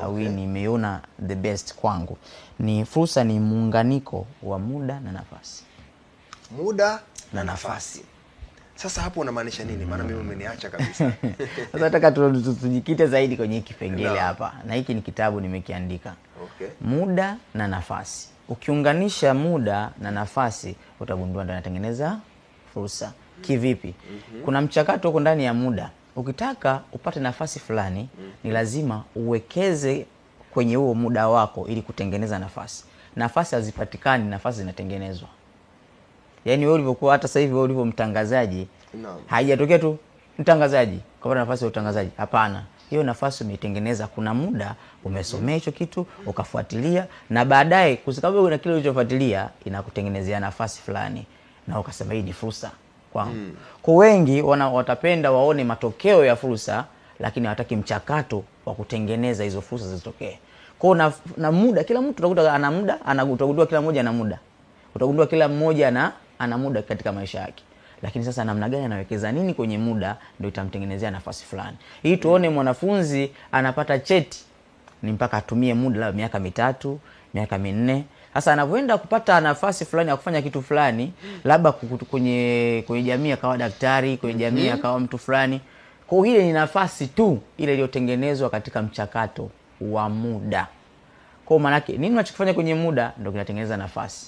au nimeona the best kwangu. Ni fursa ni muunganiko wa muda na nafasi. Muda na nafasi. Sasa hapo unamaanisha nini? Maana mimi umeniacha kabisa. Sasa nataka tujikite zaidi kwenye kipengele hapa. Na hiki ni kitabu nimekiandika. Muda na nafasi. Ukiunganisha muda na nafasi utagundua ndio natengeneza fursa. Kivipi? Kuna mchakato huko ndani ya muda. Ukitaka upate nafasi fulani, ni lazima uwekeze kwenye huo muda wako ili kutengeneza nafasi. Nafasi hazipatikani, nafasi zinatengenezwa. Yaani wewe ulivyokuwa hata sasa hivi wewe ulivyo mtangazaji, haijatokea tu mtangazaji kupata nafasi ya utangazaji. Hapana. Hiyo nafasi umeitengeneza, kuna muda umesomea hicho kitu, ukafuatilia, na baadaye kwa sababu una kile ulichofuatilia inakutengenezea nafasi fulani na ukasema hii ni fursa kwangu. Kwa wengi watapenda waone matokeo ya fursa, lakini hawataki mchakato wa kutengeneza hizo fursa zitokee. Kwa na muda, kila mtu utakuta ana muda, utagundua kila mmoja ana muda. Utagundua kila mmoja ana muda katika maisha yake. Lakini sasa namna gani anawekeza nini kwenye muda ndio itamtengenezea nafasi fulani. Hii tuone mwanafunzi anapata cheti ni mpaka atumie muda la miaka 3, miaka 4. Sasa anapoenda kupata nafasi fulani ya kufanya kitu fulani, labda kwenye jamii akawa daktari, kwenye jamii akawa mtu fulani. Kwa hiyo ile ni nafasi tu ile iliyotengenezwa katika mchakato wa muda. Kwa maana yake nini unachokifanya kwenye muda ndio kinatengeneza nafasi.